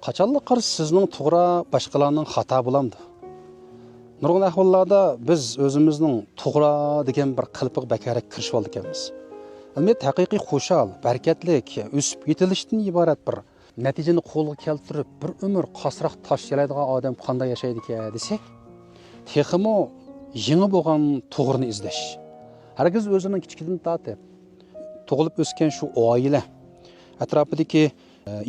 Qachonlar qarshi sizning to'g'ri boshqalarning xato bo'lamdi. Nurg'un ahvollarda biz o'zimizning to'g'ri degan bir qilpiq bakarak kirishib oldik ekanmiz. Albatta haqiqiy xushal, barakatlik, o'sib yetilishdan iborat bir natijani qo'lga keltirib, bir umr qasroq tosh yalaydigan odam qanday yashaydi ekan desak, texmo yangi bo'lgan to'g'rini izlash. Hargiz o'zining kichikdan tortib tug'ilib o'sgan shu oila atrofidagi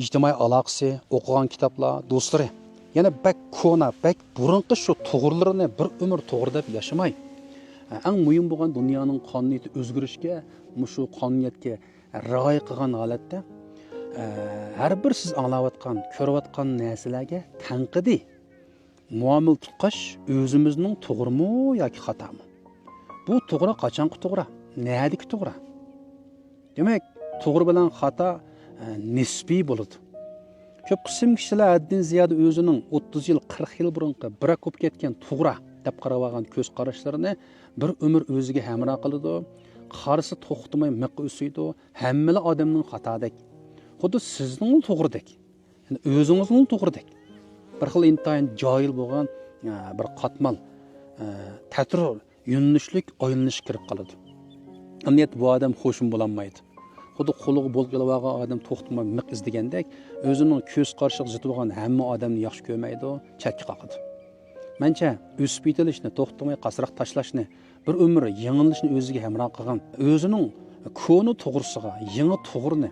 ijtimoiy aloqasi, o'qigan kitoblar, do'stlari yana bak ko'na, bak burunqi shu to'g'rilarini bir umr to'g'ri deb yashamay, eng muhim bo'lgan dunyoning qonuniyati o'zgarishga, shu qonuniyatga rioya qilgan holatda har bir siz anglayotgan, ko'rayotgan narsalarga tanqidiy muomil tutqash o'zimizning to'g'rimi yoki xatomi? Bu to'g'ri qachonqi to'g'ri? Nədiki to'g'ri? Demak, to'g'ri bilan xato nisbiy bo'ladi. Ko'p qism kishilar haddan ziyoda o'zining 30 yil, 40 yil burunqi bira ko'p ketgan to'g'ri deb qarab olgan ko'z qarashlarini bir umr o'ziga hamroh qiladi. Qarisi to'xtamay miq o'siydi. Hamma odamning xatodek. Xuddi sizning to'g'ridek. Yani o'zingizning to'g'ridek. Bir xil intayin joyil bo'lgan bir qatmal ta'tir yo'nalishlik o'yinlish kirib qoladi. Amniyat bu odam xo'shim bo'lolmaydi. Xuddi qo'liga bo'lib olgan odam to'xtamay miq izdigandek, o'zining ko'z qarshiq ziti bo'lgan hamma odamni yaxshi ko'rmaydi, chakka qoqadi. Mencha o'sib yetilishni, to'xtamay qasroq tashlashni, bir umr yengilishni o'ziga hamroh qilgan, o'zining ko'ni to'g'risiga, yangi to'g'rini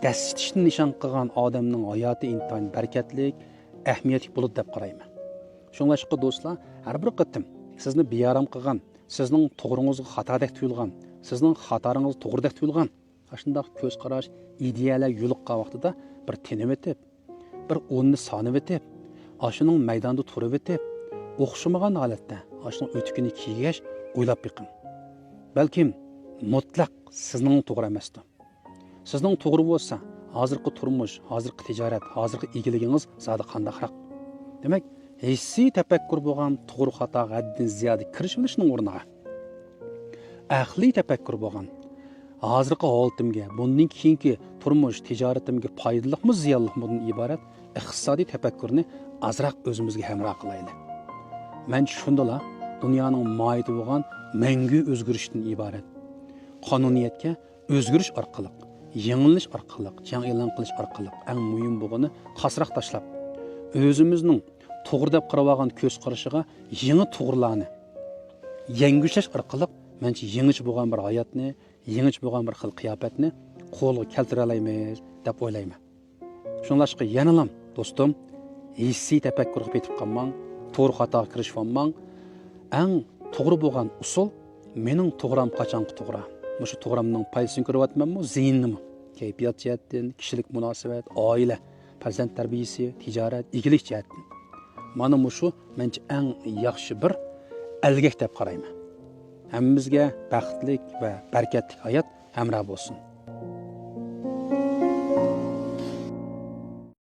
dasitishni nishon qilgan odamning hayoti intayin barakatlik, ahamiyatli bo'ladi deb qarayman. Shunlashqa do'stlar, har bir qitim sizni beyaram qilgan, sizning to'g'ringizga xatodek tuyulgan, sizning xatoringiz to'g'ridek tuyulgan shundoq ko'z qarash, ideyalar yo'liqqan vaqtida bir tinib etib, bir o'rni sonib etib, ashuning maydonda turib etib, o'xshamagan holatda ashuning o'tikini kiyish o'ylab biqing. Balkim mutlaq sizning to'g'ri emasdir. Sizning to'g'ri bo'lsa, hozirgi turmush, hozirgi tijorat, hozirgi egiligingiz zodi qandaqroq. Demak, hissiy tafakkur bo'lgan to'g'ri xato haddan ziyoda kirish bilishning o'rniga aqliy tafakkur bo'lgan hozirgi holatimga, bundan keyingi turmush, tijoratimga foydalimi, ziyonlimidan iborat iqtisodiy tafakkurni azroq o'zimizga hamroh qilaylik. Men shundala dunyoning mohiyati bo'lgan mangu o'zgarishdan iborat. Qonuniyatga o'zgarish orqali, yengilish orqali, jang e'lon qilish orqali eng muhim bo'lgani qasroq tashlab, o'zimizning to'g'ri deb qarab olgan ko'z qarashiga yangi to'g'rilarni yangushlash orqali mencha yangicha bo'lgan bir hayotni, yangicha bo'lgan bir xil qiyofatni qo'lga keltira olamiz deb o'ylayman. Shunlashqa yanalam do'stim, hissiy tafakkurga ketib qolmang, to'g'ri xatoga kirishib olmang. Eng to'g'ri bo'lgan usul mening to'g'ram qachonqi to'g'ri. Shu to'g'ramning foydasini ko'ryapmanmi, ziynimi? Kayfiyat jihatdan, kishilik munosabat, oila, farzand tarbiyasi, tijorat, egilik jihatdan. Mana shu mencha eng yaxshi bir algak deb qarayman. Hammamizga baxtli va barakatli hayot hamroh bo'lsin.